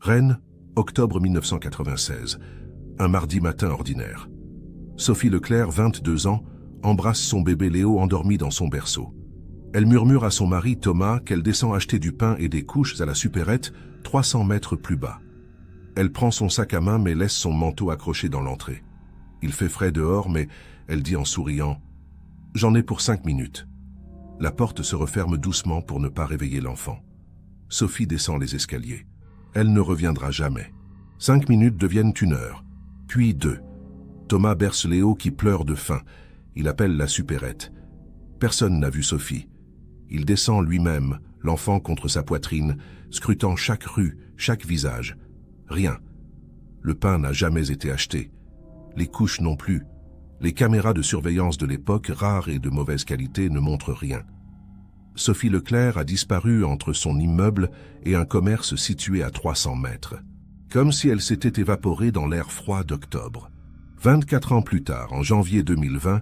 Rennes, octobre 1996. Un mardi matin ordinaire. Sophie Leclerc, 22 ans, embrasse son bébé Léo endormi dans son berceau. Elle murmure à son mari Thomas qu'elle descend acheter du pain et des couches à la supérette 300 mètres plus bas. Elle prend son sac à main mais laisse son manteau accroché dans l'entrée. Il fait frais dehors mais elle dit en souriant « J'en ai pour 5 minutes ». La porte se referme doucement pour ne pas réveiller l'enfant. Sophie descend les escaliers. Elle ne reviendra jamais. 5 minutes deviennent 1 heure, puis 2. Thomas berce Léo qui pleure de faim. Il appelle la supérette. Personne n'a vu Sophie. Il descend lui-même, l'enfant contre sa poitrine, scrutant chaque rue, chaque visage. Rien. Le pain n'a jamais été acheté. Les couches non plus. Les caméras de surveillance de l'époque, rares et de mauvaise qualité, ne montrent rien. Sophie Leclerc a disparu entre son immeuble et un commerce situé à 300 mètres. Comme si elle s'était évaporée dans l'air froid d'octobre. 24 ans plus tard, en janvier 2020,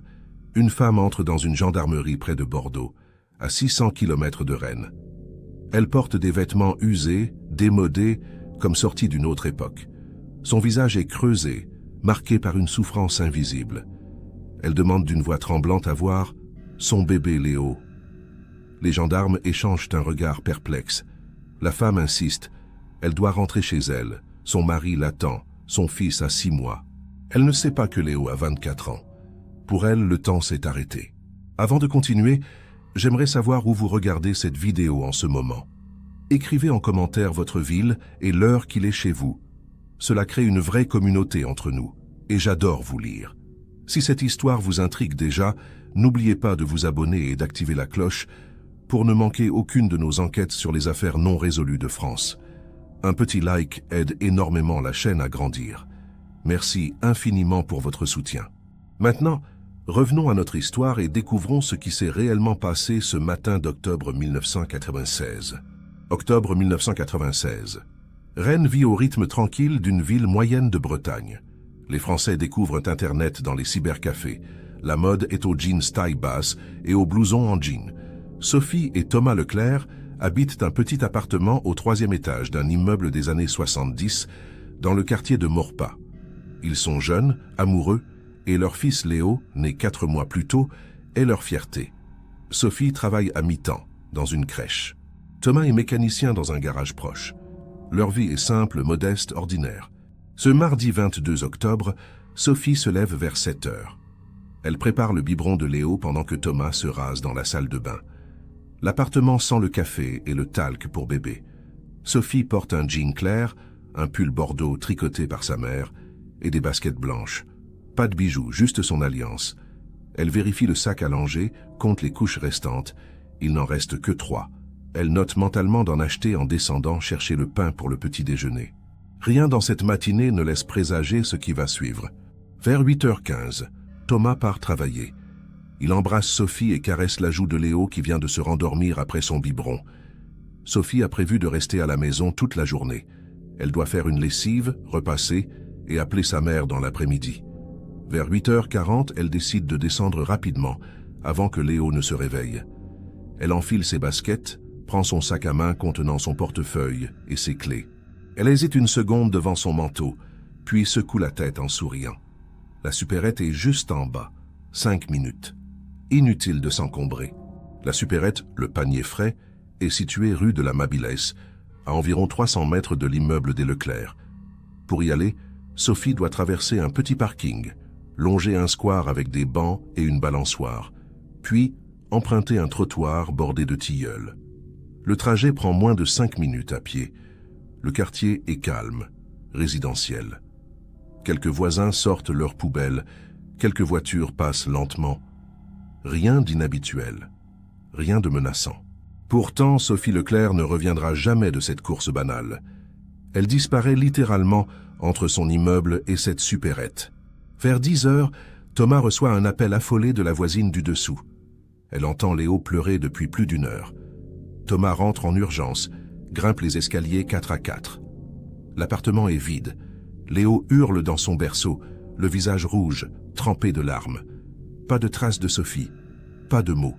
une femme entre dans une gendarmerie près de Bordeaux, à 600 km de Rennes. Elle porte des vêtements usés, démodés, comme sortis d'une autre époque. Son visage est creusé, marqué par une souffrance invisible. Elle demande d'une voix tremblante à voir son bébé Léo. Les gendarmes échangent un regard perplexe. La femme insiste. Elle doit rentrer chez elle. Son mari l'attend. Son fils a 6 mois. Elle ne sait pas que Léo a 24 ans. Pour elle, le temps s'est arrêté. Avant de continuer, j'aimerais savoir où vous regardez cette vidéo en ce moment. Écrivez en commentaire votre ville et l'heure qu'il est chez vous. Cela crée une vraie communauté entre nous. Et j'adore vous lire. Si cette histoire vous intrigue déjà, n'oubliez pas de vous abonner et d'activer la cloche pour ne manquer aucune de nos enquêtes sur les affaires non résolues de France. Un petit like aide énormément la chaîne à grandir. Merci infiniment pour votre soutien. Maintenant, revenons à notre histoire et découvrons ce qui s'est réellement passé ce matin d'octobre 1996. Octobre 1996. Rennes vit au rythme tranquille d'une ville moyenne de Bretagne. Les Français découvrent Internet dans les cybercafés. La mode est aux jeans taille basse et aux blousons en jean. Sophie et Thomas Leclerc habitent un petit appartement au 3e étage d'un immeuble des années 70 dans le quartier de Maurepas. Ils sont jeunes, amoureux, et leur fils Léo, né 4 mois plus tôt, est leur fierté. Sophie travaille à mi-temps, dans une crèche. Thomas est mécanicien dans un garage proche. Leur vie est simple, modeste, ordinaire. Ce mardi 22 octobre, Sophie se lève vers 7 heures. Elle prépare le biberon de Léo pendant que Thomas se rase dans la salle de bain. L'appartement sent le café et le talc pour bébé. Sophie porte un jean clair, un pull bordeaux tricoté par sa mère et des baskets blanches. Pas de bijoux, juste son alliance. Elle vérifie le sac à langer, compte les couches restantes. Il n'en reste que 3. Elle note mentalement d'en acheter en descendant chercher le pain pour le petit déjeuner. Rien dans cette matinée ne laisse présager ce qui va suivre. Vers 8h15, Thomas part travailler. Il embrasse Sophie et caresse la joue de Léo qui vient de se rendormir après son biberon. Sophie a prévu de rester à la maison toute la journée. Elle doit faire une lessive, repasser et appeler sa mère dans l'après-midi. Vers 8h40, elle décide de descendre rapidement, avant que Léo ne se réveille. Elle enfile ses baskets, prend son sac à main contenant son portefeuille et ses clés. Elle hésite une seconde devant son manteau, puis secoue la tête en souriant. La supérette est juste en bas. 5 minutes. Inutile de s'encombrer. La supérette, le panier frais, est située rue de la Mabilès, à environ 300 mètres de l'immeuble des Leclerc. Pour y aller, Sophie doit traverser un petit parking, longer un square avec des bancs et une balançoire, puis emprunter un trottoir bordé de tilleuls. Le trajet prend moins de 5 minutes à pied. Le quartier est calme, résidentiel. Quelques voisins sortent leurs poubelles, quelques voitures passent lentement. Rien d'inhabituel, rien de menaçant. Pourtant, Sophie Leclerc ne reviendra jamais de cette course banale. Elle disparaît littéralement entre son immeuble et cette supérette. Vers 10 heures, Thomas reçoit un appel affolé de la voisine du dessous. Elle entend Léo pleurer depuis plus d'1 heure. Thomas rentre en urgence, grimpe les escaliers 4 à 4. L'appartement est vide. Léo hurle dans son berceau, le visage rouge, trempé de larmes. Pas de traces de Sophie, pas de mots.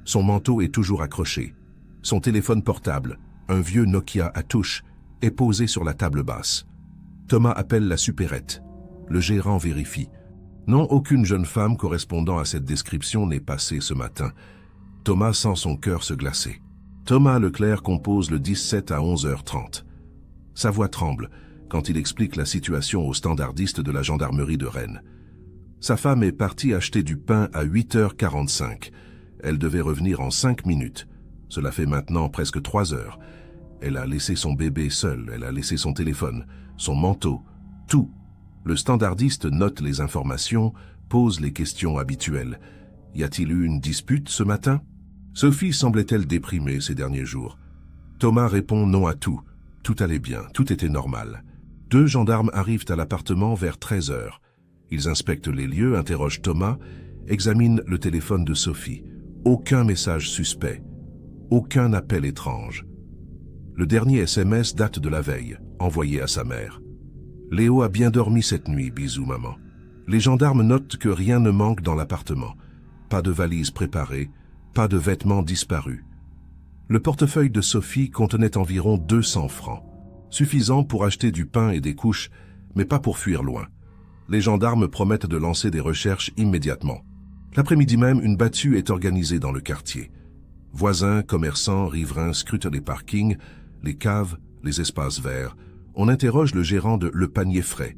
Son manteau est toujours accroché. Son téléphone portable, un vieux Nokia à touche, est posée sur la table basse. Thomas appelle la supérette. Le gérant vérifie. Non, aucune jeune femme correspondant à cette description n'est passée ce matin. Thomas sent son cœur se glacer. Thomas Leclerc compose le 17 à 11h30. Sa voix tremble quand il explique la situation au standardiste de la gendarmerie de Rennes. Sa femme est partie acheter du pain à 8h45. Elle devait revenir en 5 minutes. Cela fait maintenant presque 3 heures. Elle a laissé son bébé seul, elle a laissé son téléphone, son manteau, tout. Le standardiste note les informations, pose les questions habituelles. Y a-t-il eu une dispute ce matin? Sophie semblait-elle déprimée ces derniers jours? Thomas répond non à tout. Tout allait bien, tout était normal. 2 gendarmes arrivent à l'appartement vers 13 heures. Ils inspectent les lieux, interrogent Thomas, examinent le téléphone de Sophie. Aucun message suspect, aucun appel étrange. Le dernier SMS date de la veille, envoyé à sa mère. Léo a bien dormi cette nuit, bisous maman. Les gendarmes notent que rien ne manque dans l'appartement. Pas de valise préparée, pas de vêtements disparus. Le portefeuille de Sophie contenait environ 200 francs, suffisant pour acheter du pain et des couches, mais pas pour fuir loin. Les gendarmes promettent de lancer des recherches immédiatement. L'après-midi même, une battue est organisée dans le quartier. Voisins, commerçants, riverains scrutent les parkings, les caves, les espaces verts. On interroge le gérant de Le Panier Frais.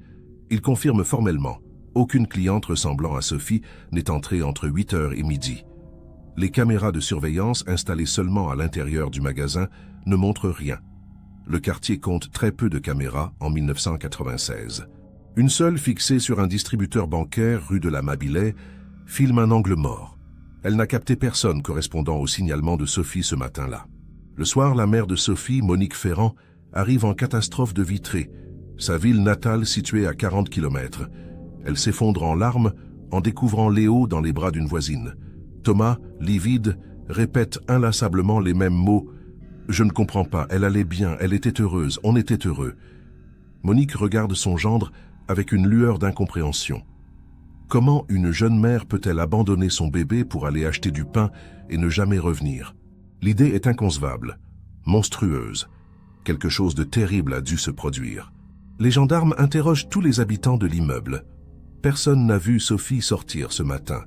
Il confirme formellement. Aucune cliente ressemblant à Sophie n'est entrée entre 8h et midi. Les caméras de surveillance installées seulement à l'intérieur du magasin ne montrent rien. Le quartier compte très peu de caméras en 1996. Une seule, fixée sur un distributeur bancaire rue de la Mabilais, filme un angle mort. Elle n'a capté personne correspondant au signalement de Sophie ce matin-là. Le soir, la mère de Sophie, Monique Ferrand, arrive en catastrophe de Vitré, sa ville natale située à 40 km. Elle s'effondre en larmes en découvrant Léo dans les bras d'une voisine. Thomas, livide, répète inlassablement les mêmes mots. « Je ne comprends pas, elle allait bien, elle était heureuse, on était heureux. » Monique regarde son gendre avec une lueur d'incompréhension. Comment une jeune mère peut-elle abandonner son bébé pour aller acheter du pain et ne jamais revenir? L'idée est inconcevable, monstrueuse. Quelque chose de terrible a dû se produire. Les gendarmes interrogent tous les habitants de l'immeuble. Personne n'a vu Sophie sortir ce matin.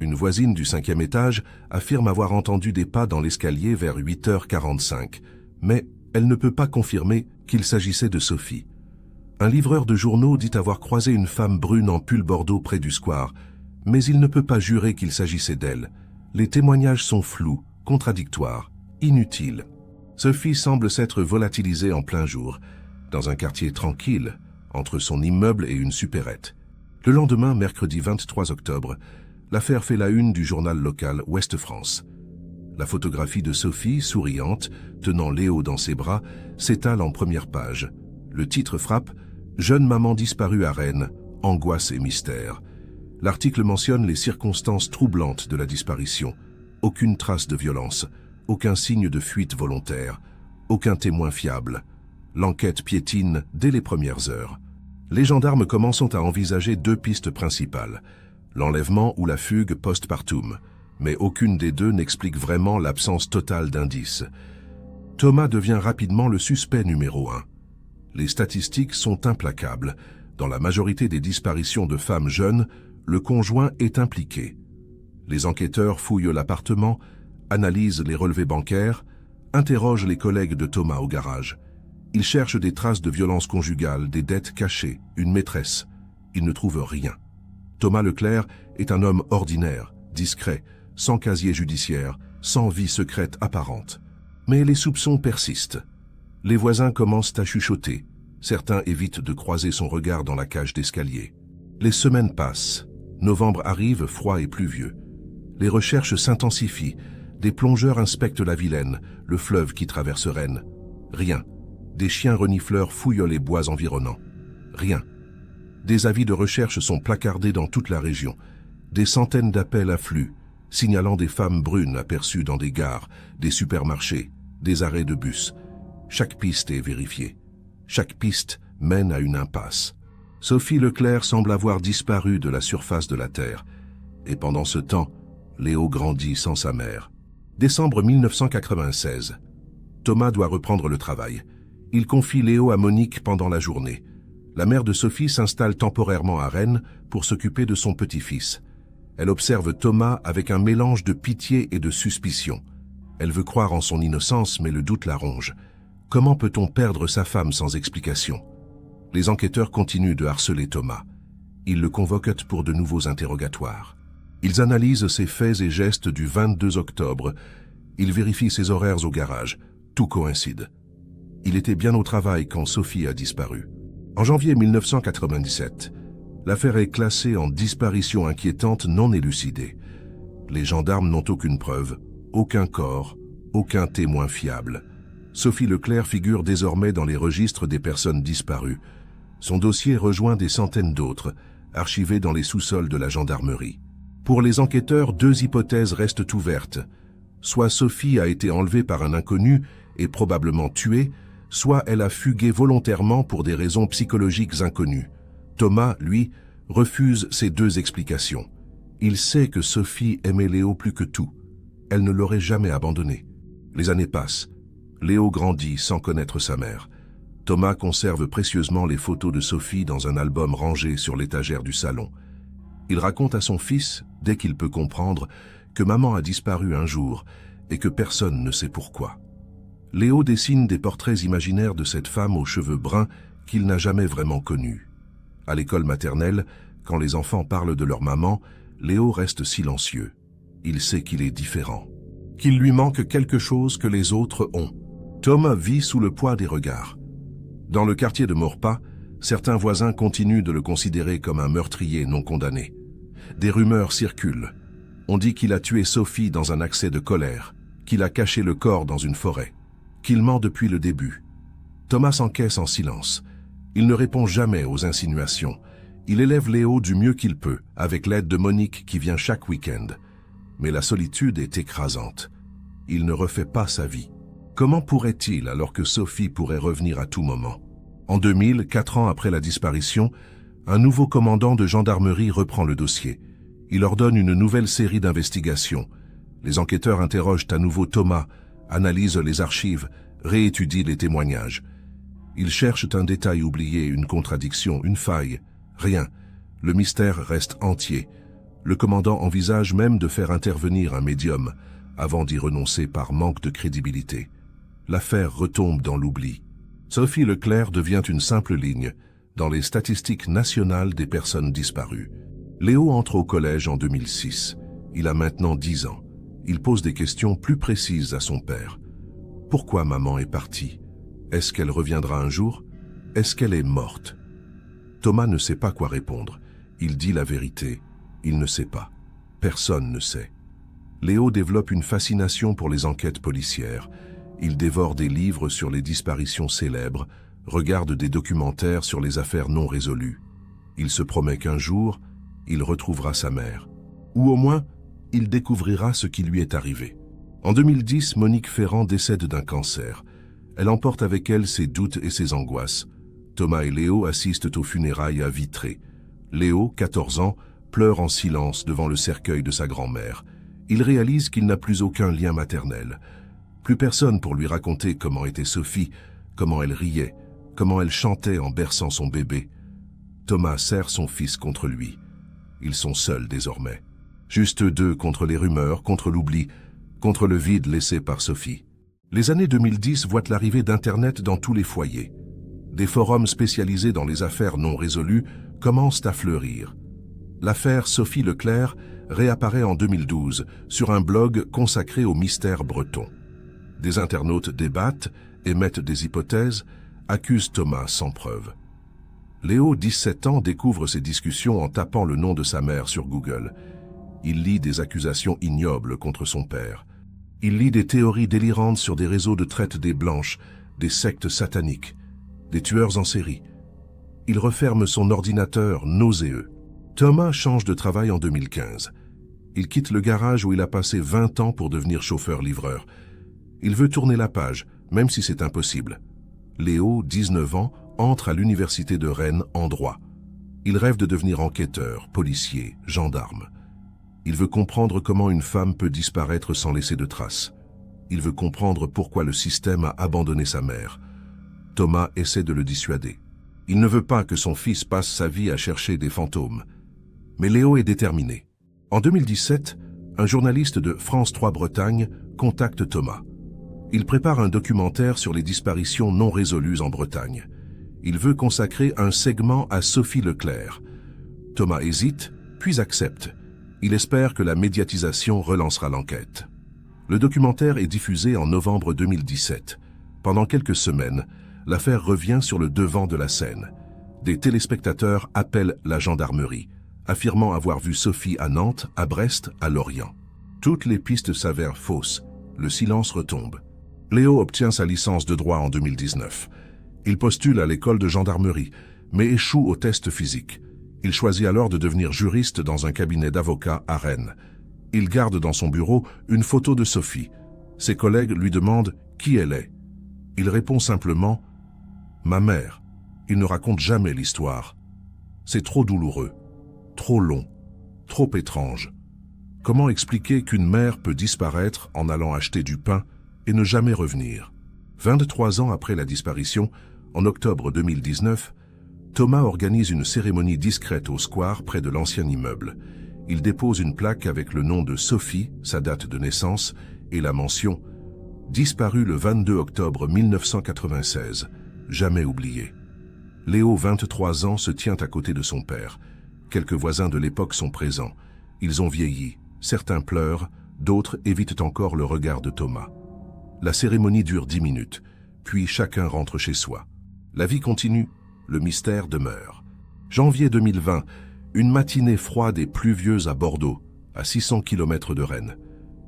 Une voisine du 5e étage affirme avoir entendu des pas dans l'escalier vers 8h45, mais elle ne peut pas confirmer qu'il s'agissait de Sophie. Un livreur de journaux dit avoir croisé une femme brune en pull bordeaux près du square, mais il ne peut pas jurer qu'il s'agissait d'elle. Les témoignages sont flous, contradictoires, inutiles. Sophie semble s'être volatilisée en plein jour, dans un quartier tranquille, entre son immeuble et une supérette. Le lendemain, mercredi 23 octobre, l'affaire fait la une du journal local Ouest-France. La photographie de Sophie, souriante, tenant Léo dans ses bras, s'étale en première page. Le titre frappe « Jeune maman disparue à Rennes, angoisse et mystère ». L'article mentionne les circonstances troublantes de la disparition. Aucune trace de violence, aucun signe de fuite volontaire, aucun témoin fiable. L'enquête piétine dès les premières heures. Les gendarmes commencent à envisager 2 pistes principales, l'enlèvement ou la fugue post-partum, mais aucune des deux n'explique vraiment l'absence totale d'indices. Thomas devient rapidement le suspect numéro 1. Les statistiques sont implacables. Dans la majorité des disparitions de femmes jeunes, le conjoint est impliqué. Les enquêteurs fouillent l'appartement, analysent les relevés bancaires, interrogent les collègues de Thomas au garage. Ils cherchent des traces de violence conjugale, des dettes cachées, une maîtresse. Ils ne trouvent rien. Thomas Leclerc est un homme ordinaire, discret, sans casier judiciaire, sans vie secrète apparente. Mais les soupçons persistent. Les voisins commencent à chuchoter. Certains évitent de croiser son regard dans la cage d'escalier. Les semaines passent. Novembre arrive, froid et pluvieux. Les recherches s'intensifient. Des plongeurs inspectent la Vilaine, le fleuve qui traverse Rennes. Rien. Des chiens renifleurs fouillent les bois environnants. Rien. Des avis de recherche sont placardés dans toute la région. Des centaines d'appels affluent, signalant des femmes brunes aperçues dans des gares, des supermarchés, des arrêts de bus. Chaque piste est vérifiée. Chaque piste mène à une impasse. Sophie Leclerc semble avoir disparu de la surface de la Terre. Et pendant ce temps, Léo grandit sans sa mère. Décembre 1996. Thomas doit reprendre le travail. Il confie Léo à Monique pendant la journée. La mère de Sophie s'installe temporairement à Rennes pour s'occuper de son petit-fils. Elle observe Thomas avec un mélange de pitié et de suspicion. Elle veut croire en son innocence, mais le doute la ronge. Comment peut-on perdre sa femme sans explication? Les enquêteurs continuent de harceler Thomas. Ils le convoquent pour de nouveaux interrogatoires. Ils analysent ses faits et gestes du 22 octobre. Ils vérifient ses horaires au garage. Tout coïncide. Il était bien au travail quand Sophie a disparu. En janvier 1997, l'affaire est classée en disparition inquiétante non élucidée. Les gendarmes n'ont aucune preuve, aucun corps, aucun témoin fiable. Sophie Leclerc figure désormais dans les registres des personnes disparues. Son dossier rejoint des centaines d'autres, archivés dans les sous-sols de la gendarmerie. Pour les enquêteurs, deux hypothèses restent ouvertes. Soit Sophie a été enlevée par un inconnu et probablement tuée, soit elle a fugué volontairement pour des raisons psychologiques inconnues. Thomas, lui, refuse ces deux explications. Il sait que Sophie aimait Léo plus que tout. Elle ne l'aurait jamais abandonné. Les années passent. Léo grandit sans connaître sa mère. Thomas conserve précieusement les photos de Sophie dans un album rangé sur l'étagère du salon. Il raconte à son fils, dès qu'il peut comprendre, que maman a disparu un jour et que personne ne sait pourquoi. Léo dessine des portraits imaginaires de cette femme aux cheveux bruns qu'il n'a jamais vraiment connue. À l'école maternelle, quand les enfants parlent de leur maman, Léo reste silencieux. Il sait qu'il est différent, qu'il lui manque quelque chose que les autres ont. Thomas vit sous le poids des regards. Dans le quartier de Maurepas, certains voisins continuent de le considérer comme un meurtrier non condamné. Des rumeurs circulent. On dit qu'il a tué Sophie dans un accès de colère, qu'il a caché le corps dans une forêt, qu'il ment depuis le début. Thomas encaisse en silence. Il ne répond jamais aux insinuations. Il élève Léo du mieux qu'il peut, avec l'aide de Monique qui vient chaque week-end. Mais la solitude est écrasante. Il ne refait pas sa vie. Comment pourrait-il alors que Sophie pourrait revenir à tout moment? En 2000, 4 ans après la disparition, un nouveau commandant de gendarmerie reprend le dossier. Il ordonne une nouvelle série d'investigations. Les enquêteurs interrogent à nouveau Thomas, analysent les archives, réétudient les témoignages. Ils cherchent un détail oublié, une contradiction, une faille. Rien. Le mystère reste entier. Le commandant envisage même de faire intervenir un médium, avant d'y renoncer par manque de crédibilité. L'affaire retombe dans l'oubli. Sophie Leclerc devient une simple ligne dans les statistiques nationales des personnes disparues. Léo entre au collège en 2006. Il a maintenant 10 ans. Il pose des questions plus précises à son père. Pourquoi maman est partie? Est-ce qu'elle reviendra un jour? Est-ce qu'elle est morte? Thomas ne sait pas quoi répondre. Il dit la vérité. Il ne sait pas. Personne ne sait. Léo développe une fascination pour les enquêtes policières. Il dévore des livres sur les disparitions célèbres, regarde des documentaires sur les affaires non résolues. Il se promet qu'un jour, il retrouvera sa mère. Ou au moins, il découvrira ce qui lui est arrivé. En 2010, Monique Ferrand décède d'un cancer. Elle emporte avec elle ses doutes et ses angoisses. Thomas et Léo assistent aux funérailles à Vitré. Léo, 14 ans, pleure en silence devant le cercueil de sa grand-mère. Il réalise qu'il n'a plus aucun lien maternel. Plus personne pour lui raconter comment était Sophie, comment elle riait, comment elle chantait en berçant son bébé. Thomas serre son fils contre lui. Ils sont seuls désormais. Juste eux deux contre les rumeurs, contre l'oubli, contre le vide laissé par Sophie. Les années 2010 voient l'arrivée d'Internet dans tous les foyers. Des forums spécialisés dans les affaires non résolues commencent à fleurir. L'affaire Sophie Leclerc réapparaît en 2012 sur un blog consacré au mystère breton. Des internautes débattent, émettent des hypothèses, accusent Thomas sans preuve. Léo, 17 ans, découvre ces discussions en tapant le nom de sa mère sur Google. Il lit des accusations ignobles contre son père. Il lit des théories délirantes sur des réseaux de traite des blanches, des sectes sataniques, des tueurs en série. Il referme son ordinateur nauséeux. Thomas change de travail en 2015. Il quitte le garage où il a passé 20 ans pour devenir chauffeur-livreur. Il veut tourner la page, même si c'est impossible. Léo, 19 ans, entre à l'université de Rennes en droit. Il rêve de devenir enquêteur, policier, gendarme. Il veut comprendre comment une femme peut disparaître sans laisser de traces. Il veut comprendre pourquoi le système a abandonné sa mère. Thomas essaie de le dissuader. Il ne veut pas que son fils passe sa vie à chercher des fantômes. Mais Léo est déterminé. En 2017, un journaliste de France 3 Bretagne contacte Thomas. Il prépare un documentaire sur les disparitions non résolues en Bretagne. Il veut consacrer un segment à Sophie Leclerc. Thomas hésite, puis accepte. Il espère que la médiatisation relancera l'enquête. Le documentaire est diffusé en novembre 2017. Pendant quelques semaines, l'affaire revient sur le devant de la scène. Des téléspectateurs appellent la gendarmerie, affirmant avoir vu Sophie à Nantes, à Brest, à Lorient. Toutes les pistes s'avèrent fausses. Le silence retombe. Léo obtient sa licence de droit en 2019. Il postule à l'école de gendarmerie, mais échoue au test physique. Il choisit alors de devenir juriste dans un cabinet d'avocats à Rennes. Il garde dans son bureau une photo de Sophie. Ses collègues lui demandent qui elle est. Il répond simplement « Ma mère ». Il ne raconte jamais l'histoire. C'est trop douloureux, trop long, trop étrange. Comment expliquer qu'une mère peut disparaître en allant acheter du pain et ne jamais revenir? 23 ans après la disparition, en octobre 2019, Thomas organise une cérémonie discrète au square près de l'ancien immeuble. Il dépose une plaque avec le nom de Sophie, sa date de naissance, et la mention « Disparue le 22 octobre 1996, jamais oublié ». Léo, 23 ans, se tient à côté de son père. Quelques voisins de l'époque sont présents. Ils ont vieilli. Certains pleurent, d'autres évitent encore le regard de Thomas. La cérémonie dure 10 minutes, puis chacun rentre chez soi. La vie continue, le mystère demeure. Janvier 2020, une matinée froide et pluvieuse à Bordeaux, à 600 km de Rennes.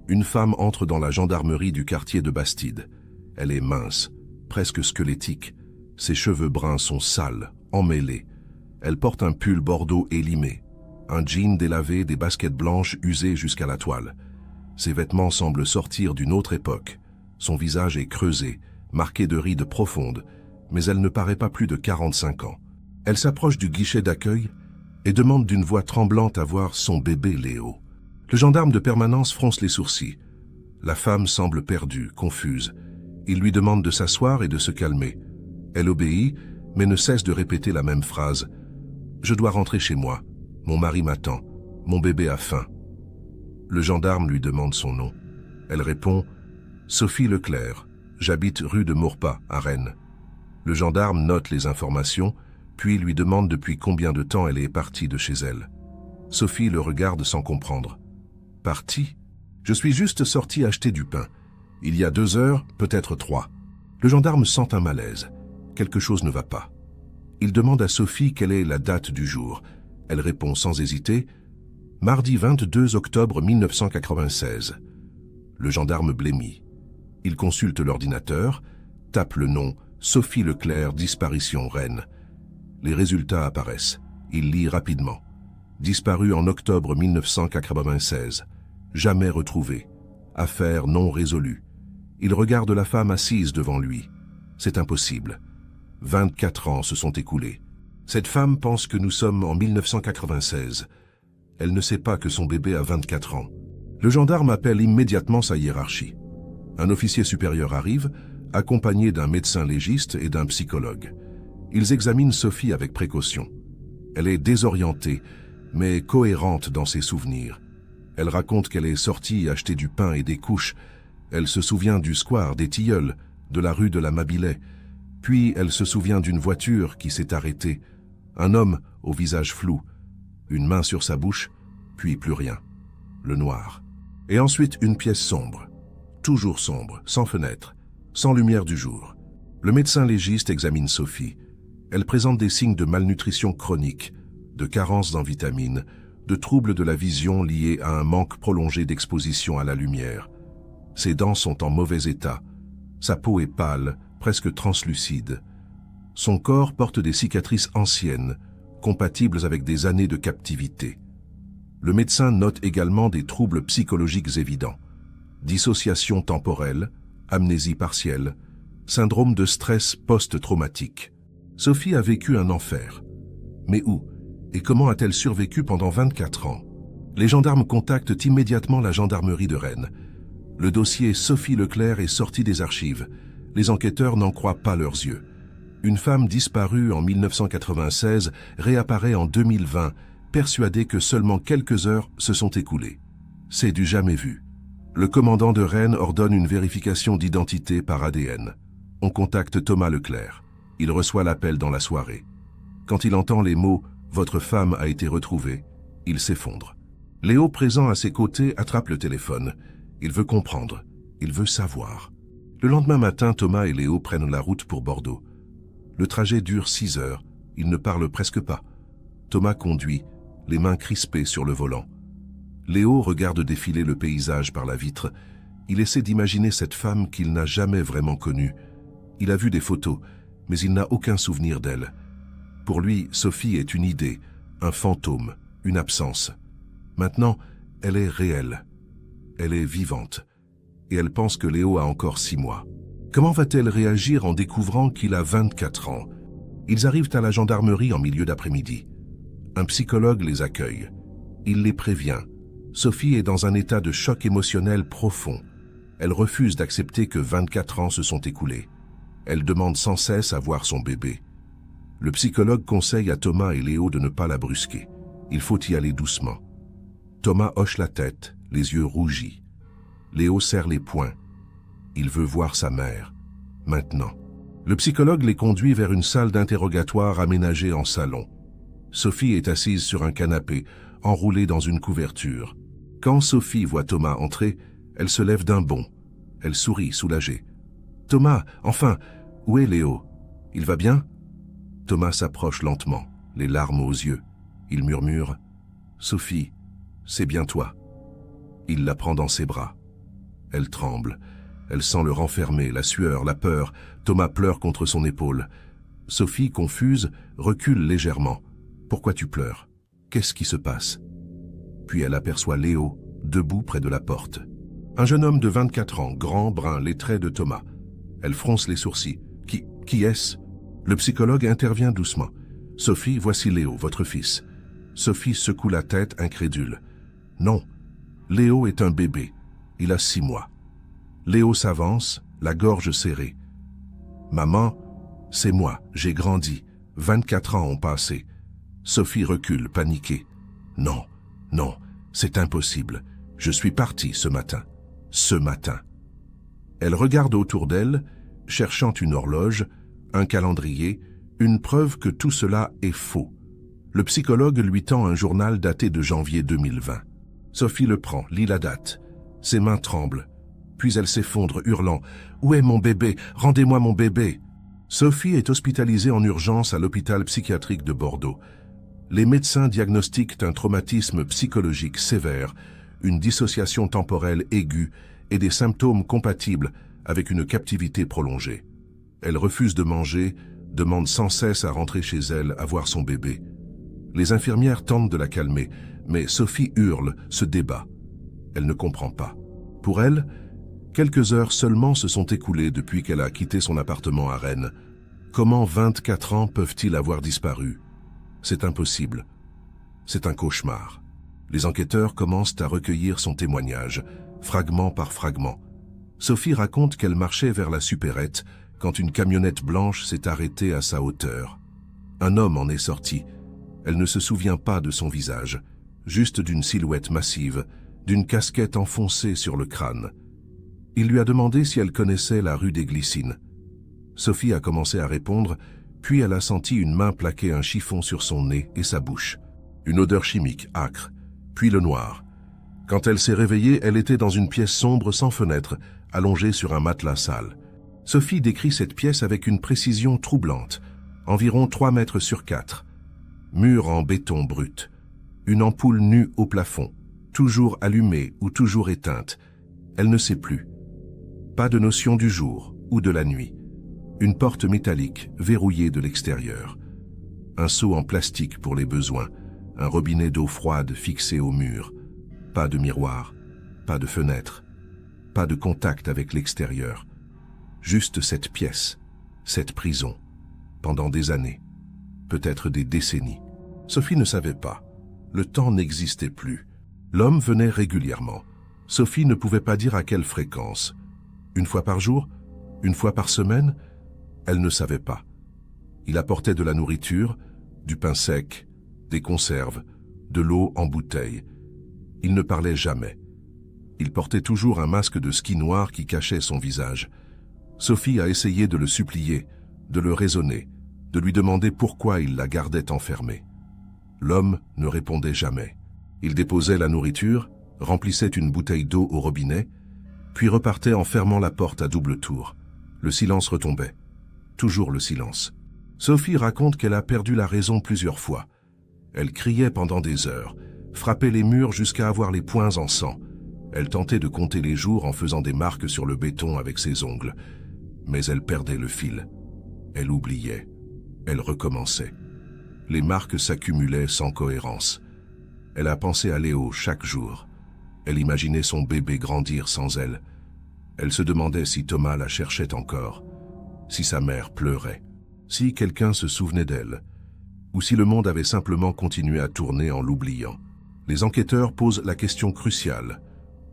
Une femme entre dans la gendarmerie du quartier de Bastide. Elle est mince, presque squelettique. Ses cheveux bruns sont sales, emmêlés. Elle porte un pull bordeaux élimé, un jean délavé, des baskets blanches usées jusqu'à la toile. Ses vêtements semblent sortir d'une autre époque. Son visage est creusé, marqué de rides profondes, mais elle ne paraît pas plus de 45 ans. Elle s'approche du guichet d'accueil et demande d'une voix tremblante à voir son bébé Léo. Le gendarme de permanence fronce les sourcils. La femme semble perdue, confuse. Il lui demande de s'asseoir et de se calmer. Elle obéit, mais ne cesse de répéter la même phrase. « Je dois rentrer chez moi. Mon mari m'attend. Mon bébé a faim. » Le gendarme lui demande son nom. Elle répond « Sophie Leclerc. J'habite rue de Maurepas, à Rennes. » Le gendarme note les informations, puis lui demande depuis combien de temps elle est partie de chez elle. Sophie le regarde sans comprendre. « Partie ? Je suis juste sortie acheter du pain. Il y a 2 heures, peut-être 3. » Le gendarme sent un malaise. Quelque chose ne va pas. Il demande à Sophie quelle est la date du jour. Elle répond sans hésiter « Mardi 22 octobre 1996. » Le gendarme blêmit. Il consulte l'ordinateur, tape le nom « Sophie Leclerc, disparition Rennes ». Les résultats apparaissent. Il lit rapidement. « Disparue en octobre 1996. Jamais retrouvée. Affaire non résolue. » Il regarde la femme assise devant lui. C'est impossible. 24 ans se sont écoulés. Cette femme pense que nous sommes en 1996. Elle ne sait pas que son bébé a 24 ans. Le gendarme appelle immédiatement sa hiérarchie. Un officier supérieur arrive, accompagné d'un médecin légiste et d'un psychologue. Ils examinent Sophie avec précaution. Elle est désorientée, mais cohérente dans ses souvenirs. Elle raconte qu'elle est sortie acheter du pain et des couches. Elle se souvient du square des Tilleuls, de la rue de la Mabillet. Puis elle se souvient d'une voiture qui s'est arrêtée. Un homme au visage flou, une main sur sa bouche, puis plus rien. Le noir. Et ensuite une pièce sombre. Toujours sombre, sans fenêtre, sans lumière du jour. Le médecin légiste examine Sophie. Elle présente des signes de malnutrition chronique, de carence en vitamines, de troubles de la vision liés à un manque prolongé d'exposition à la lumière. Ses dents sont en mauvais état. Sa peau est pâle, presque translucide. Son corps porte des cicatrices anciennes, compatibles avec des années de captivité. Le médecin note également des troubles psychologiques évidents. Dissociation temporelle, amnésie partielle, syndrome de stress post-traumatique. Sophie a vécu un enfer. Mais où et comment a-t-elle survécu pendant 24 ans? Les gendarmes contactent immédiatement la gendarmerie de Rennes. Le dossier Sophie Leclerc est sorti des archives. Les enquêteurs n'en croient pas leurs yeux. Une femme disparue en 1996 réapparaît en 2020, persuadée que seulement quelques heures se sont écoulées. C'est du jamais vu. Le commandant de Rennes ordonne une vérification d'identité par ADN. On contacte Thomas Leclerc. Il reçoit l'appel dans la soirée. Quand il entend les mots « Votre femme a été retrouvée », il s'effondre. Léo, présent à ses côtés, attrape le téléphone. Il veut comprendre. Il veut savoir. Le lendemain matin, Thomas et Léo prennent la route pour Bordeaux. Le trajet dure 6 heures. Ils ne parlent presque pas. Thomas conduit, les mains crispées sur le volant. Léo regarde défiler le paysage par la vitre. Il essaie d'imaginer cette femme qu'il n'a jamais vraiment connue. Il a vu des photos, mais il n'a aucun souvenir d'elle. Pour lui, Sophie est une idée, un fantôme, une absence. Maintenant, elle est réelle. Elle est vivante. Et elle pense que Léo a encore 6 mois. Comment va-t-elle réagir en découvrant qu'il a 24 ans? Ils arrivent à la gendarmerie en milieu d'après-midi. Un psychologue les accueille. Il les prévient. Sophie est dans un état de choc émotionnel profond. Elle refuse d'accepter que 24 ans se sont écoulés. Elle demande sans cesse à voir son bébé. Le psychologue conseille à Thomas et Léo de ne pas la brusquer. Il faut y aller doucement. Thomas hoche la tête, les yeux rougis. Léo serre les poings. Il veut voir sa mère. Maintenant. Le psychologue les conduit vers une salle d'interrogatoire aménagée en salon. Sophie est assise sur un canapé, enroulée dans une couverture. Quand Sophie voit Thomas entrer, elle se lève d'un bond. Elle sourit, soulagée. « Thomas, enfin, où est Léo? Il va bien ?» Thomas s'approche lentement, les larmes aux yeux. Il murmure « Sophie, c'est bien toi. » Il la prend dans ses bras. Elle tremble. Elle sent le renfermer, la sueur, la peur. Thomas pleure contre son épaule. Sophie, confuse, recule légèrement. « Pourquoi tu pleures? Qu'est-ce qui se passe ?» Puis elle aperçoit Léo, debout près de la porte. Un jeune homme de 24 ans, grand, brun, les traits de Thomas. Elle fronce les sourcils. « Qui est-ce » Le psychologue intervient doucement. « Sophie, voici Léo, votre fils. » Sophie secoue la tête, incrédule. « Non, Léo est un bébé. Il a 6 mois. » Léo s'avance, la gorge serrée. « Maman, c'est moi, j'ai grandi. 24 ans ont passé. » Sophie recule, paniquée. « Non, non, c'est impossible. Je suis partie ce matin. Ce matin. » Elle regarde autour d'elle, cherchant une horloge, un calendrier, une preuve que tout cela est faux. Le psychologue lui tend un journal daté de janvier 2020. Sophie le prend, lit la date. Ses mains tremblent. Puis elle s'effondre, hurlant « Où est mon bébé? Rendez-moi mon bébé !» Sophie est hospitalisée en urgence à l'hôpital psychiatrique de Bordeaux. Les médecins diagnostiquent un traumatisme psychologique sévère, une dissociation temporelle aiguë et des symptômes compatibles avec une captivité prolongée. Elle refuse de manger, demande sans cesse à rentrer chez elle, à voir son bébé. Les infirmières tentent de la calmer, mais Sophie hurle, se débat. Elle ne comprend pas. Pour elle, quelques heures seulement se sont écoulées depuis qu'elle a quitté son appartement à Rennes. Comment 24 ans peuvent-ils avoir disparu? C'est impossible. C'est un cauchemar. Les enquêteurs commencent à recueillir son témoignage, fragment par fragment. Sophie raconte qu'elle marchait vers la supérette quand une camionnette blanche s'est arrêtée à sa hauteur. Un homme en est sorti. Elle ne se souvient pas de son visage, juste d'une silhouette massive, d'une casquette enfoncée sur le crâne. Il lui a demandé si elle connaissait la rue des Glycines. Sophie a commencé à répondre, puis elle a senti une main plaquer un chiffon sur son nez et sa bouche. Une odeur chimique, âcre, puis le noir. Quand elle s'est réveillée, elle était dans une pièce sombre sans fenêtre, allongée sur un matelas sale. Sophie décrit cette pièce avec une précision troublante, environ 3 mètres sur 4. Mur en béton brut, une ampoule nue au plafond, toujours allumée ou toujours éteinte. Elle ne sait plus. Pas de notion du jour ou de la nuit. Une porte métallique verrouillée de l'extérieur. Un seau en plastique pour les besoins. Un robinet d'eau froide fixé au mur. Pas de miroir, pas de fenêtre, pas de contact avec l'extérieur. Juste cette pièce, cette prison, pendant des années, peut-être des décennies. Sophie ne savait pas. Le temps n'existait plus. L'homme venait régulièrement. Sophie ne pouvait pas dire à quelle fréquence. Une fois par jour? Une fois par semaine? Elle ne savait pas. Il apportait de la nourriture, du pain sec, des conserves, de l'eau en bouteille. Il ne parlait jamais. Il portait toujours un masque de ski noir qui cachait son visage. Sophie a essayé de le supplier, de le raisonner, de lui demander pourquoi il la gardait enfermée. L'homme ne répondait jamais. Il déposait la nourriture, remplissait une bouteille d'eau au robinet, puis repartait en fermant la porte à double tour. Le silence retombait. Toujours le silence. Sophie raconte qu'elle a perdu la raison plusieurs fois. Elle criait pendant des heures, frappait les murs jusqu'à avoir les poings en sang. Elle tentait de compter les jours en faisant des marques sur le béton avec ses ongles. Mais elle perdait le fil. Elle oubliait. Elle recommençait. Les marques s'accumulaient sans cohérence. Elle a pensé à Léo chaque jour. Elle imaginait son bébé grandir sans elle. Elle se demandait si Thomas la cherchait encore, si sa mère pleurait, si quelqu'un se souvenait d'elle, ou si le monde avait simplement continué à tourner en l'oubliant. Les enquêteurs posent la question cruciale.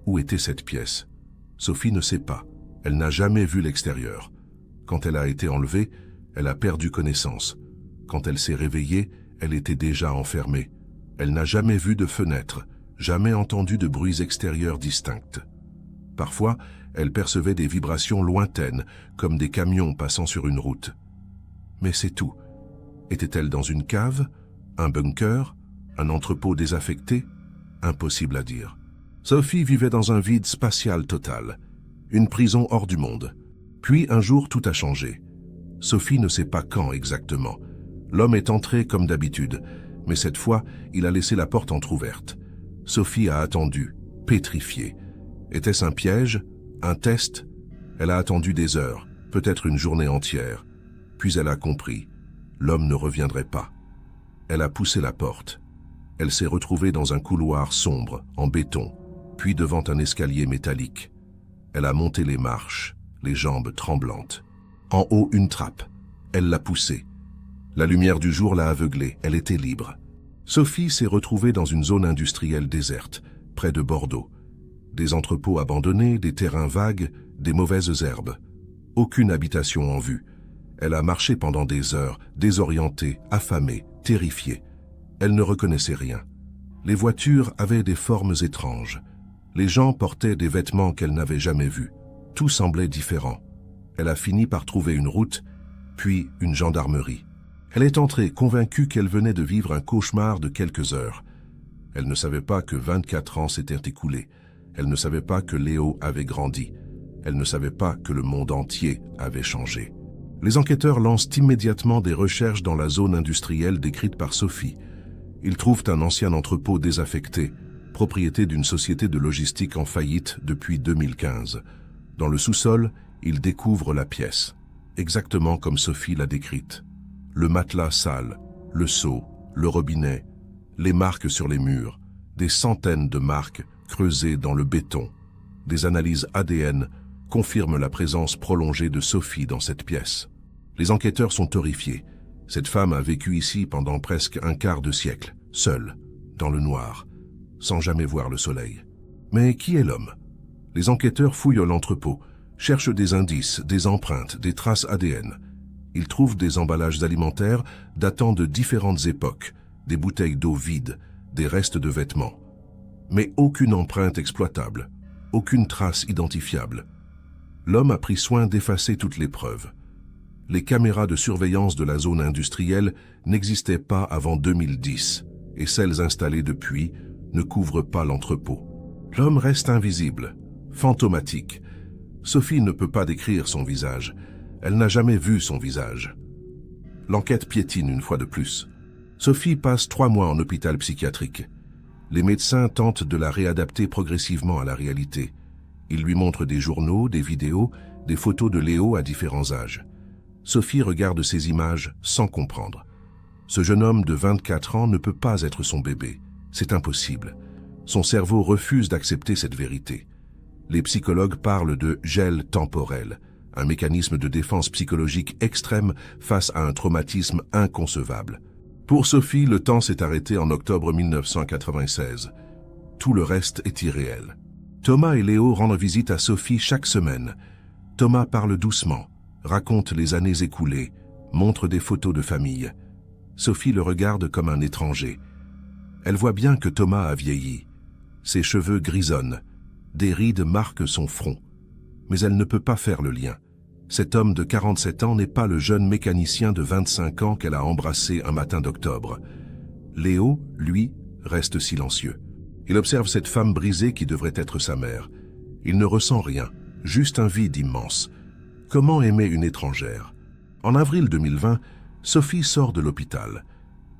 Où était cette pièce? Sophie ne sait pas. Elle n'a jamais vu l'extérieur. Quand elle a été enlevée, elle a perdu connaissance. Quand elle s'est réveillée, elle était déjà enfermée. Elle n'a jamais vu de fenêtre, jamais entendu de bruits extérieurs distincts. Parfois, elle percevait des vibrations lointaines, comme des camions passant sur une route. Mais c'est tout. Était-elle dans une cave, un bunker, un entrepôt désaffecté? Impossible à dire. Sophie vivait dans un vide spatial total, une prison hors du monde. Puis un jour, tout a changé. Sophie ne sait pas quand exactement. L'homme est entré comme d'habitude, mais cette fois, il a laissé la porte entr'ouverte. Sophie a attendu, pétrifiée. Était-ce un piège? Un test? Elle a attendu des heures, peut-être une journée entière. Puis elle a compris. L'homme ne reviendrait pas. Elle a poussé la porte. Elle s'est retrouvée dans un couloir sombre, en béton, puis devant un escalier métallique. Elle a monté les marches, les jambes tremblantes. En haut, une trappe. Elle l'a poussée. La lumière du jour l'a aveuglée. Elle était libre. Sophie s'est retrouvée dans une zone industrielle déserte, près de Bordeaux. Des entrepôts abandonnés, des terrains vagues, des mauvaises herbes. Aucune habitation en vue. Elle a marché pendant des heures, désorientée, affamée, terrifiée. Elle ne reconnaissait rien. Les voitures avaient des formes étranges. Les gens portaient des vêtements qu'elle n'avait jamais vus. Tout semblait différent. Elle a fini par trouver une route, puis une gendarmerie. Elle est entrée convaincue qu'elle venait de vivre un cauchemar de quelques heures. Elle ne savait pas que 24 ans s'étaient écoulés. Elle ne savait pas que Léo avait grandi. Elle ne savait pas que le monde entier avait changé. Les enquêteurs lancent immédiatement des recherches dans la zone industrielle décrite par Sophie. Ils trouvent un ancien entrepôt désaffecté, propriété d'une société de logistique en faillite depuis 2015. Dans le sous-sol, ils découvrent la pièce, exactement comme Sophie l'a décrite. Le matelas sale, le seau, le robinet, les marques sur les murs, des centaines de marques creusées dans le béton. Des analyses ADN confirment la présence prolongée de Sophie dans cette pièce. Les enquêteurs sont horrifiés. Cette femme a vécu ici pendant presque un quart de siècle, seule, dans le noir, sans jamais voir le soleil. Mais qui est l'homme? Les enquêteurs fouillent l'entrepôt, cherchent des indices, des empreintes, des traces ADN. Ils trouvent des emballages alimentaires datant de différentes époques, des bouteilles d'eau vides, des restes de vêtements. Mais aucune empreinte exploitable, aucune trace identifiable. L'homme a pris soin d'effacer toutes les preuves. Les caméras de surveillance de la zone industrielle n'existaient pas avant 2010, et celles installées depuis ne couvrent pas l'entrepôt. L'homme reste invisible, fantomatique. Sophie ne peut pas décrire son visage. Elle n'a jamais vu son visage. L'enquête piétine une fois de plus. Sophie passe 3 mois en hôpital psychiatrique. Les médecins tentent de la réadapter progressivement à la réalité. Ils lui montrent des journaux, des vidéos, des photos de Léo à différents âges. Sophie regarde ces images sans comprendre. Ce jeune homme de 24 ans ne peut pas être son bébé. C'est impossible. Son cerveau refuse d'accepter cette vérité. Les psychologues parlent de gel temporel, un mécanisme de défense psychologique extrême face à un traumatisme inconcevable. Pour Sophie, le temps s'est arrêté en octobre 1996. Tout le reste est irréel. Thomas et Léo rendent visite à Sophie chaque semaine. Thomas parle doucement, raconte les années écoulées, montre des photos de famille. Sophie le regarde comme un étranger. Elle voit bien que Thomas a vieilli. Ses cheveux grisonnent. Des rides marquent son front. Mais elle ne peut pas faire le lien. Cet homme de 47 ans n'est pas le jeune mécanicien de 25 ans qu'elle a embrassé un matin d'octobre. Léo, lui, reste silencieux. Il observe cette femme brisée qui devrait être sa mère. Il ne ressent rien, juste un vide immense. Comment aimer une étrangère? En avril 2020, Sophie sort de l'hôpital.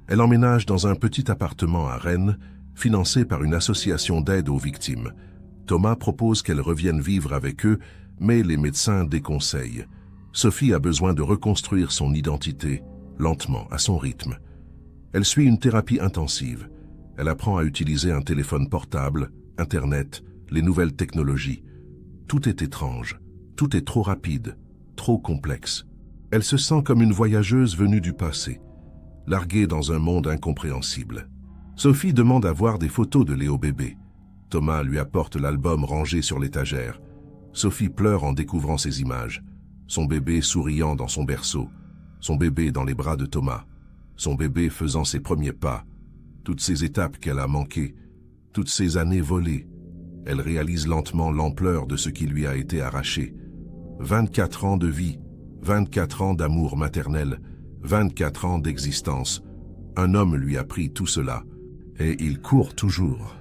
Elle emménage dans un petit appartement à Rennes, financé par une association d'aide aux victimes. Thomas propose qu'elle revienne vivre avec eux, mais les médecins déconseillent. Sophie a besoin de reconstruire son identité, lentement, à son rythme. Elle suit une thérapie intensive. Elle apprend à utiliser un téléphone portable, Internet, les nouvelles technologies. Tout est étrange, tout est trop rapide, trop complexe. Elle se sent comme une voyageuse venue du passé, larguée dans un monde incompréhensible. Sophie demande à voir des photos de Léo bébé. Thomas lui apporte l'album rangé sur l'étagère. Sophie pleure en découvrant ces images. Son bébé souriant dans son berceau, son bébé dans les bras de Thomas, son bébé faisant ses premiers pas. Toutes ces étapes qu'elle a manquées, toutes ces années volées. Elle réalise lentement l'ampleur de ce qui lui a été arraché. 24 ans de vie, 24 ans d'amour maternel, 24 ans d'existence. Un homme lui a pris tout cela, et il court toujours.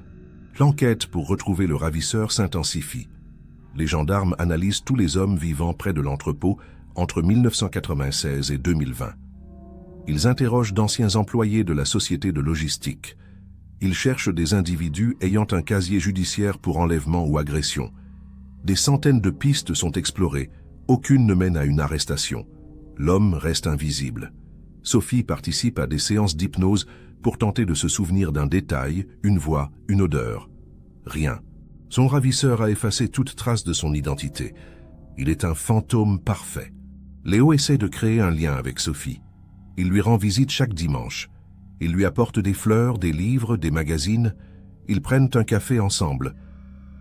L'enquête pour retrouver le ravisseur s'intensifie. Les gendarmes analysent tous les hommes vivant près de l'entrepôt entre 1996 et 2020. Ils interrogent d'anciens employés de la société de logistique. Ils cherchent des individus ayant un casier judiciaire pour enlèvement ou agression. Des centaines de pistes sont explorées. Aucune ne mène à une arrestation. L'homme reste invisible. Sophie participe à des séances d'hypnose pour tenter de se souvenir d'un détail, une voix, une odeur. Rien. Son ravisseur a effacé toute trace de son identité. Il est un fantôme parfait. Léo essaie de créer un lien avec Sophie. Il lui rend visite chaque dimanche. Il lui apporte des fleurs, des livres, des magazines. Ils prennent un café ensemble.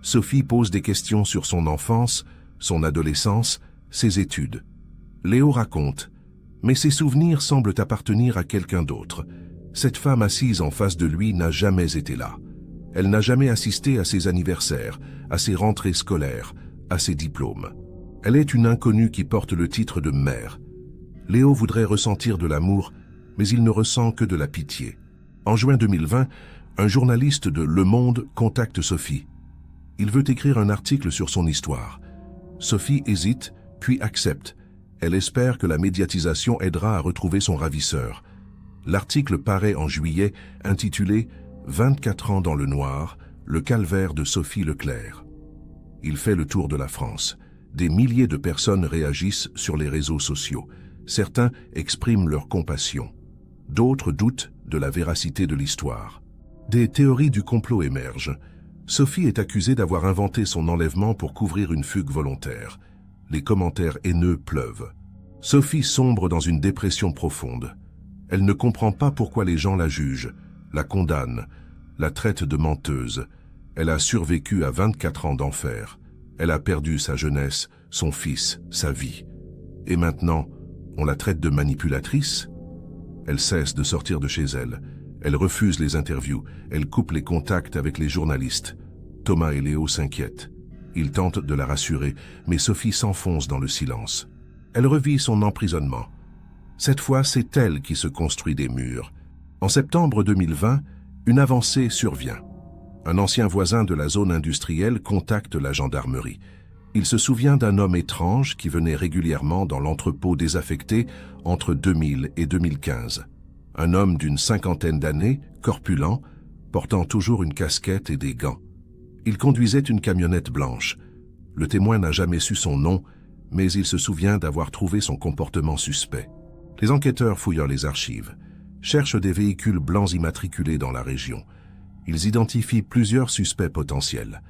Sophie pose des questions sur son enfance, son adolescence, ses études. Léo raconte, mais ses souvenirs semblent appartenir à quelqu'un d'autre. Cette femme assise en face de lui n'a jamais été là. Elle n'a jamais assisté à ses anniversaires, à ses rentrées scolaires, à ses diplômes. Elle est une inconnue qui porte le titre de mère. Léo voudrait ressentir de l'amour, mais il ne ressent que de la pitié. En juin 2020, un journaliste de Le Monde contacte Sophie. Il veut écrire un article sur son histoire. Sophie hésite, puis accepte. Elle espère que la médiatisation aidera à retrouver son ravisseur. L'article paraît en juillet, intitulé « 24 ans dans le noir, le calvaire de Sophie Leclerc ». Il fait le tour de la France. Des milliers de personnes réagissent sur les réseaux sociaux. Certains expriment leur compassion. D'autres doutent de la véracité de l'histoire. Des théories du complot émergent. Sophie est accusée d'avoir inventé son enlèvement pour couvrir une fugue volontaire. Les commentaires haineux pleuvent. Sophie sombre dans une dépression profonde. Elle ne comprend pas pourquoi les gens la jugent, la condamnent, la traitent de menteuse. Elle a survécu à 24 ans d'enfer. Elle a perdu sa jeunesse, son fils, sa vie. Et maintenant, on la traite de manipulatrice? Elle cesse de sortir de chez elle. Elle refuse les interviews. Elle coupe les contacts avec les journalistes. Thomas et Léo s'inquiètent. Ils tentent de la rassurer, mais Sophie s'enfonce dans le silence. Elle revit son emprisonnement. Cette fois, c'est elle qui se construit des murs. En septembre 2020, une avancée survient. Un ancien voisin de la zone industrielle contacte la gendarmerie. Il se souvient d'un homme étrange qui venait régulièrement dans l'entrepôt désaffecté entre 2000 et 2015. Un homme d'une 50aine d'années, corpulent, portant toujours une casquette et des gants. Il conduisait une camionnette blanche. Le témoin n'a jamais su son nom, mais il se souvient d'avoir trouvé son comportement suspect. Les enquêteurs fouillant les archives, cherchent des véhicules blancs immatriculés dans la région. Ils identifient plusieurs suspects potentiels.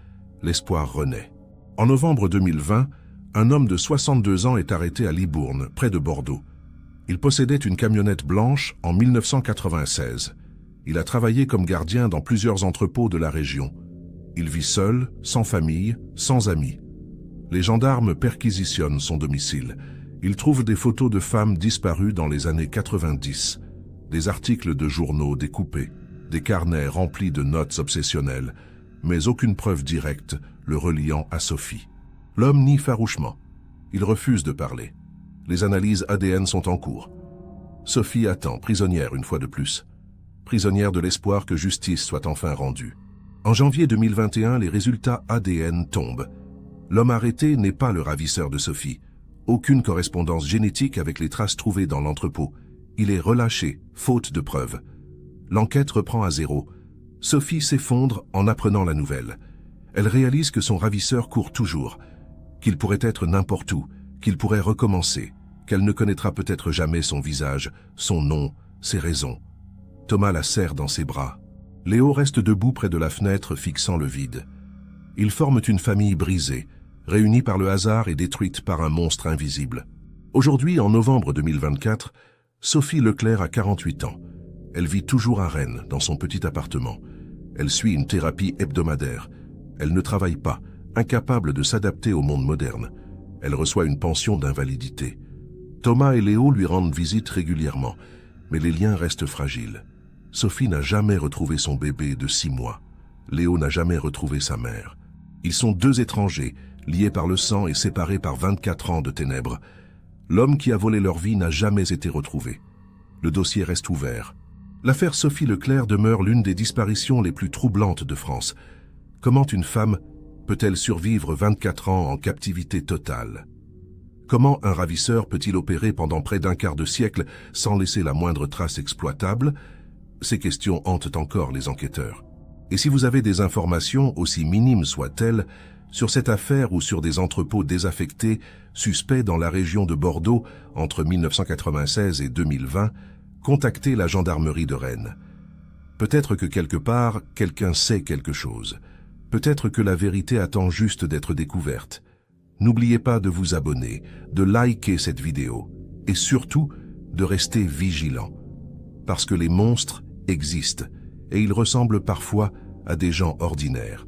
L'espoir renaît. En novembre 2020, un homme de 62 ans est arrêté à Libourne, près de Bordeaux. Il possédait une camionnette blanche en 1996. Il a travaillé comme gardien dans plusieurs entrepôts de la région. Il vit seul, sans famille, sans amis. Les gendarmes perquisitionnent son domicile. Il trouve des photos de femmes disparues dans les années 90, des articles de journaux découpés, des carnets remplis de notes obsessionnelles, mais aucune preuve directe le reliant à Sophie. L'homme nie farouchement. Il refuse de parler. Les analyses ADN sont en cours. Sophie attend, prisonnière une fois de plus. Prisonnière de l'espoir que justice soit enfin rendue. En janvier 2021, les résultats ADN tombent. L'homme arrêté n'est pas le ravisseur de Sophie. Aucune correspondance génétique avec les traces trouvées dans l'entrepôt. Il est relâché, faute de preuves. L'enquête reprend à zéro. Sophie s'effondre en apprenant la nouvelle. Elle réalise que son ravisseur court toujours, qu'il pourrait être n'importe où, qu'il pourrait recommencer, qu'elle ne connaîtra peut-être jamais son visage, son nom, ses raisons. Thomas la serre dans ses bras. Léo reste debout près de la fenêtre, fixant le vide. Ils forment une famille brisée, réunie par le hasard et détruite par un monstre invisible. Aujourd'hui, en novembre 2024, Sophie Leclerc a 48 ans. Elle vit toujours à Rennes, dans son petit appartement. Elle suit une thérapie hebdomadaire. Elle ne travaille pas, incapable de s'adapter au monde moderne. Elle reçoit une pension d'invalidité. Thomas et Léo lui rendent visite régulièrement, mais les liens restent fragiles. Sophie n'a jamais retrouvé son bébé de 6 mois. Léo n'a jamais retrouvé sa mère. Ils sont deux étrangers, liés par le sang et séparés par 24 ans de ténèbres. L'homme qui a volé leur vie n'a jamais été retrouvé. Le dossier reste ouvert. L'affaire Sophie Leclerc demeure l'une des disparitions les plus troublantes de France. Comment une femme peut-elle survivre 24 ans en captivité totale? Comment un ravisseur peut-il opérer pendant près d'un quart de siècle sans laisser la moindre trace exploitable? Ces questions hantent encore les enquêteurs. Et si vous avez des informations, aussi minimes soient-elles, sur cette affaire ou sur des entrepôts désaffectés, suspects dans la région de Bordeaux entre 1996 et 2020, contactez la gendarmerie de Rennes. Peut-être que quelque part, quelqu'un sait quelque chose. Peut-être que la vérité attend juste d'être découverte. N'oubliez pas de vous abonner, de liker cette vidéo et surtout de rester vigilant. Parce que les monstres existent et ils ressemblent parfois à des gens ordinaires.